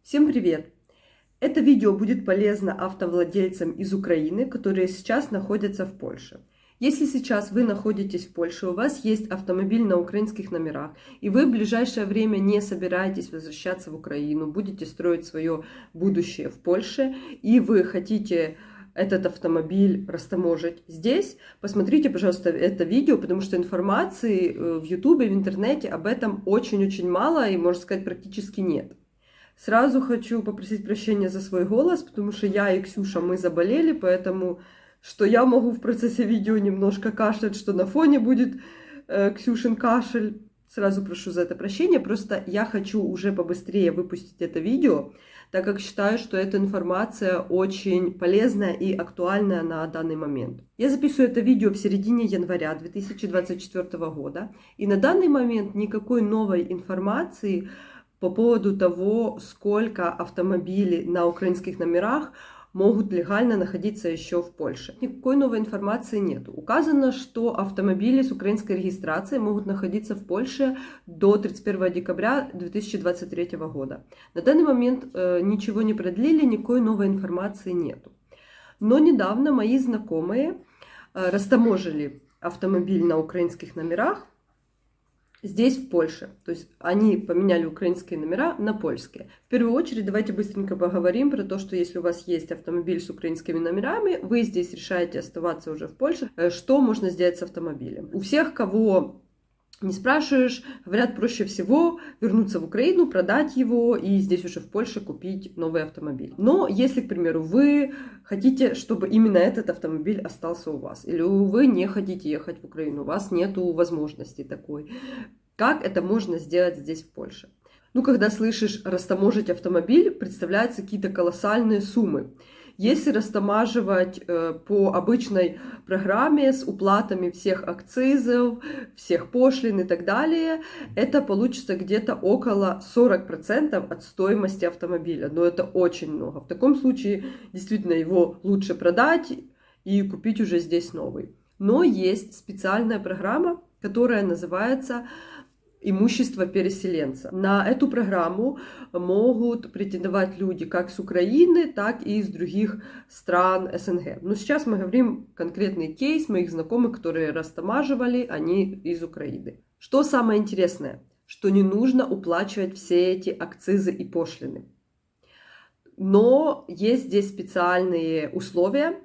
Всем привет! Это видео будет полезно автовладельцам из Украины, которые сейчас находятся в Польше. Если сейчас вы находитесь в Польше, у вас есть автомобиль на украинских номерах, и вы в ближайшее время не собираетесь возвращаться в Украину, будете строить свое будущее в Польше, и вы хотите этот автомобиль растаможить здесь, посмотрите, пожалуйста, это видео, потому что информации в YouTube, в интернете об этом очень-очень мало, и, можно сказать, практически нет. Сразу хочу попросить прощения за свой голос, потому что я и Ксюша, мы заболели, поэтому что я могу в процессе видео немножко кашлять, что на фоне будет Ксюшин кашель. Сразу прошу за это прощения, просто я хочу уже побыстрее выпустить это видео, так как считаю, что эта информация очень полезная и актуальная на данный момент. Я записываю это видео в середине января 2024 года, и на данный момент никакой новой информации по поводу того, сколько автомобилей на украинских номерах могут легально находиться еще в Польше. Никакой новой информации нет. Указано, что автомобили с украинской регистрацией могут находиться в Польше до 31 декабря 2023 года. На данный момент ничего не продлили, никакой новой информации нет. Но недавно мои знакомые растаможили автомобиль на украинских номерах здесь, в Польше. То есть они поменяли украинские номера на польские. В первую очередь давайте быстренько поговорим про то, что если у вас есть автомобиль с украинскими номерами, вы здесь решаете оставаться уже в Польше, что можно сделать с автомобилем. У всех, кого не спрашиваешь, говорят, проще всего вернуться в Украину, продать его и здесь уже в Польше купить новый автомобиль. Но если, к примеру, вы хотите, чтобы именно этот автомобиль остался у вас, или вы не хотите ехать в Украину, у вас нет возможности такой, как это можно сделать здесь в Польше? Ну, когда слышишь растаможить автомобиль, представляются какие-то колоссальные суммы. Если растамаживать по обычной программе с уплатами всех акцизов, всех пошлин и так далее, это получится где-то около 40% от стоимости автомобиля. Но это очень много. В таком случае действительно его лучше продать и купить уже здесь новый. Но есть специальная программа, которая называется имущество переселенца. На эту программу могут претендовать люди как с Украины, так и из других стран СНГ. Но сейчас мы говорим конкретный кейс моих знакомых, которые растамаживали, они из Украины. Что самое интересное, что не нужно уплачивать все эти акцизы и пошлины. Но есть здесь специальные условия,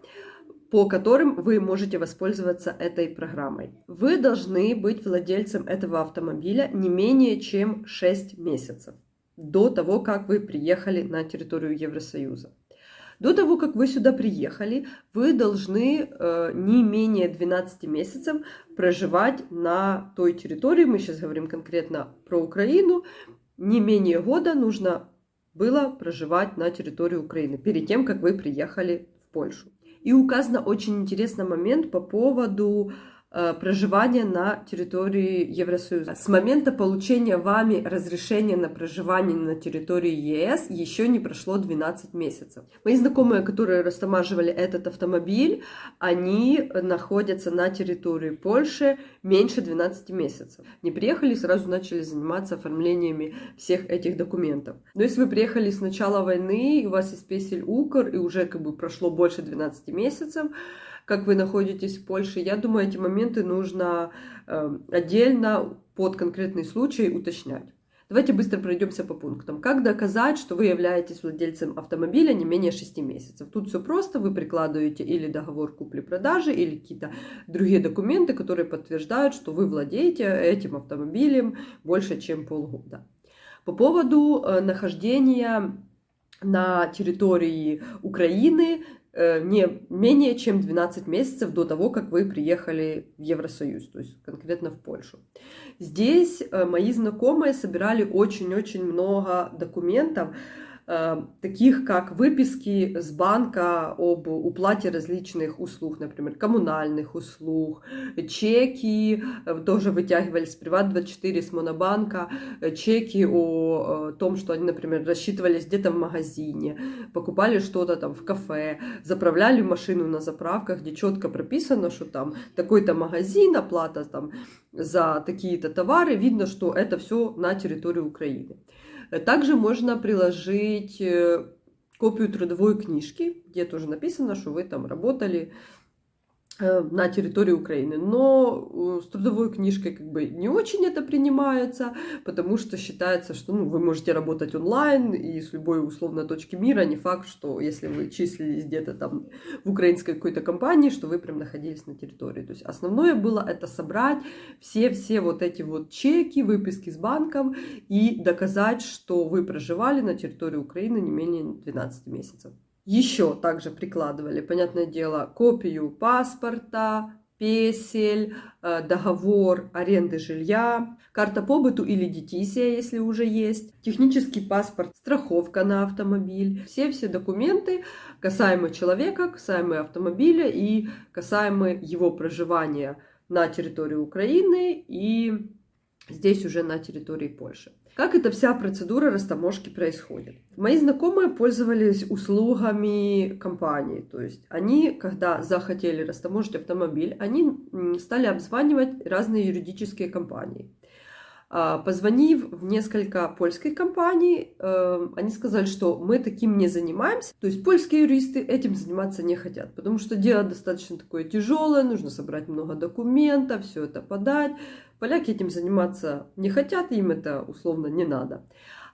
по которым вы можете воспользоваться этой программой. Вы должны быть владельцем этого автомобиля не менее чем 6 месяцев до того, как вы приехали на территорию Евросоюза. До того, как вы сюда приехали, вы должны не менее 12 месяцев проживать на той территории, мы сейчас говорим конкретно про Украину, не менее года нужно было проживать на территории Украины перед тем, как вы приехали в Польшу. И указан очень интересный момент по поводу проживания на территории Евросоюза. С момента получения вами разрешения на проживание на территории ЕС еще не прошло 12 месяцев. Мои знакомые, которые растамаживали этот автомобиль, они находятся на территории Польши меньше 12 месяцев. Не приехали, сразу начали заниматься оформлениями всех этих документов. Но если вы приехали с начала войны, и у вас есть песель УКР, и уже прошло больше 12 месяцев, как вы находитесь в Польше, я думаю, эти моменты нужно отдельно под конкретный случай уточнять. Давайте быстро пройдемся по пунктам. Как доказать, что вы являетесь владельцем автомобиля не менее 6 месяцев? Тут все просто, вы прикладываете или договор купли-продажи, или какие-то другие документы, которые подтверждают, что вы владеете этим автомобилем больше, чем полгода. По поводу нахождения на территории Украины не менее чем 12 месяцев до того, как вы приехали в Евросоюз, то есть конкретно в Польшу. Здесь мои знакомые собирали очень-очень много документов, таких как выписки с банка об уплате различных услуг, например, коммунальных услуг, чеки, тоже вытягивались с Приват24, с Монобанка, чеки о том, что они, например, рассчитывались где-то в магазине, покупали что-то там в кафе, заправляли машину на заправках, где четко прописано, что там такой-то магазин, оплата там за такие-то товары, видно, что это все на территории Украины. Также можно приложить копию трудовой книжки, где тоже написано, что вы там работали на территории Украины. Но с трудовой книжкой как бы не очень это принимается, потому что считается, что вы можете работать онлайн и с любой условно точки мира. Не факт, что если вы числились где-то там в украинской какой-то компании, что вы прям находились на территории. То есть основное было это собрать все вот эти вот чеки, выписки с банков и доказать, что вы проживали на территории Украины не менее 12 месяцев. Еще также прикладывали, понятное дело, копию паспорта, песель, договор аренды жилья, карта побыту или детисия, если уже есть, технический паспорт, страховка на автомобиль. Все документы, касаемые человека, касаемые автомобиля и касаемые его проживания на территории Украины и здесь уже на территории Польши. Как эта вся процедура растаможки происходит? Мои знакомые пользовались услугами компании. То есть они, когда захотели растаможить автомобиль, они стали обзванивать разные юридические компании. Позвонив в несколько польских компаний, они сказали, что мы таким не занимаемся. То есть польские юристы этим заниматься не хотят, потому что дело достаточно такое тяжелое, нужно собрать много документов, все это подать. Поляки этим заниматься не хотят, им это условно не надо.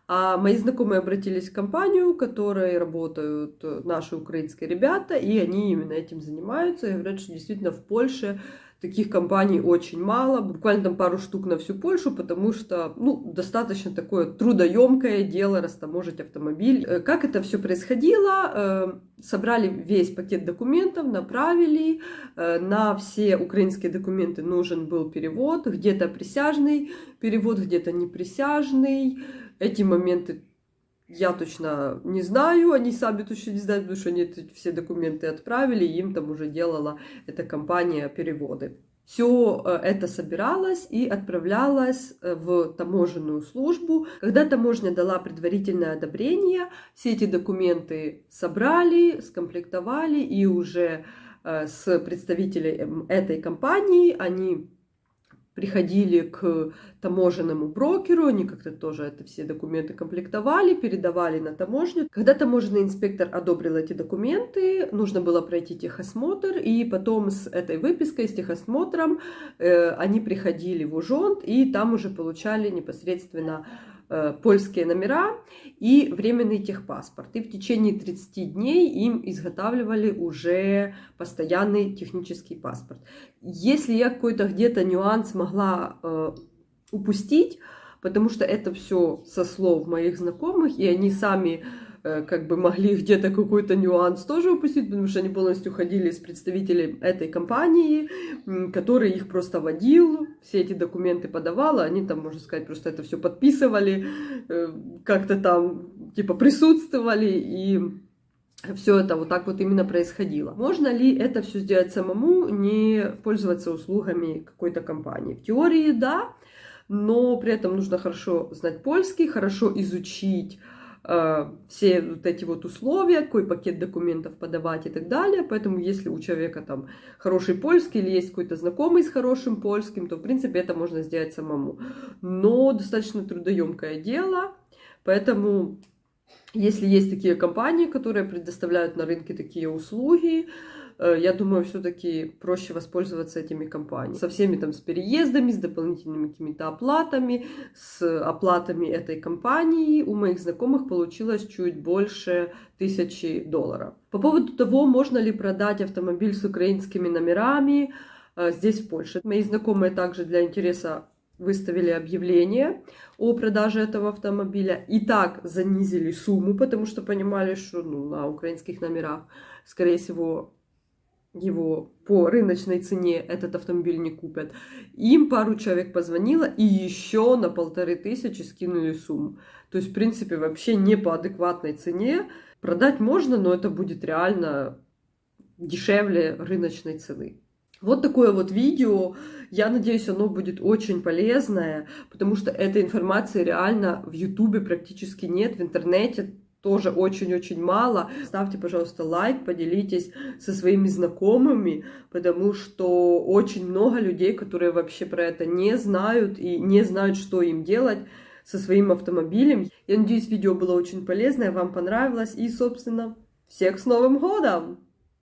А мои знакомые обратились в компанию, в которой работают наши украинские ребята, и они именно этим занимаются. И говорят, что действительно в Польше таких компаний очень мало, буквально там пару штук на всю Польшу, потому что, достаточно такое трудоемкое дело растаможить автомобиль. Как это все происходило? Собрали весь пакет документов, направили. На все украинские документы нужен был перевод, где-то присяжный перевод, где-то неприсяжный. Эти моменты я точно не знаю, они сами точно не знают, потому что они все документы отправили, и им там уже делала эта компания переводы. Все это собиралось и отправлялось в таможенную службу. Когда таможня дала предварительное одобрение, все эти документы собрали, скомплектовали, и уже с представителей этой компании они приходили к таможенному брокеру, они как-то тоже это все документы комплектовали, передавали на таможню. Когда таможенный инспектор одобрил эти документы, нужно было пройти техосмотр, и потом с этой выпиской, с техосмотром они приходили в Ужонт, и там уже получали непосредственно польские номера и временный техпаспорт. И в течение 30 дней им изготавливали уже постоянный технический паспорт. Если я какой-то где-то нюанс могла упустить, потому что это все со слов моих знакомых, и они сами как бы могли где-то какой-то нюанс тоже упустить, потому что они полностью ходили с представителем этой компании, который их просто водил, все эти документы подавал, они там, можно сказать, просто это все подписывали, как-то там типа присутствовали, и все это вот так вот именно происходило. Можно ли это все сделать самому, не пользоваться услугами какой-то компании? В теории да, но при этом нужно хорошо знать польский, хорошо изучить все вот эти вот условия, какой пакет документов подавать и так далее. Поэтому если у человека там хороший польский или есть какой-то знакомый с хорошим польским, то в принципе это можно сделать самому. Но достаточно трудоемкое дело, поэтому если есть такие компании, которые предоставляют на рынке такие услуги, я думаю, все-таки проще воспользоваться этими компаниями. Со всеми там, с переездами, с дополнительными какими-то оплатами, с оплатами этой компании у моих знакомых получилось чуть больше $1000. По поводу того, можно ли продать автомобиль с украинскими номерами здесь, в Польше. Мои знакомые также для интереса выставили объявление о продаже этого автомобиля. И так занизили сумму, потому что понимали, что на украинских номерах, скорее всего, его по рыночной цене этот автомобиль не купят. Им пару человек позвонило и еще на 1500 скинули сумму. То есть, в принципе, вообще не по адекватной цене. Продать можно, но это будет реально дешевле рыночной цены. Вот такое вот видео. Я надеюсь, оно будет очень полезное, потому что этой информации реально в Ютубе практически нет, в интернете тоже очень-очень мало. Ставьте, пожалуйста, лайк, поделитесь со своими знакомыми, потому что очень много людей, которые вообще про это не знают и не знают, что им делать, со своим автомобилем. Я надеюсь, видео было очень полезное, вам понравилось. И, собственно, всех с Новым годом!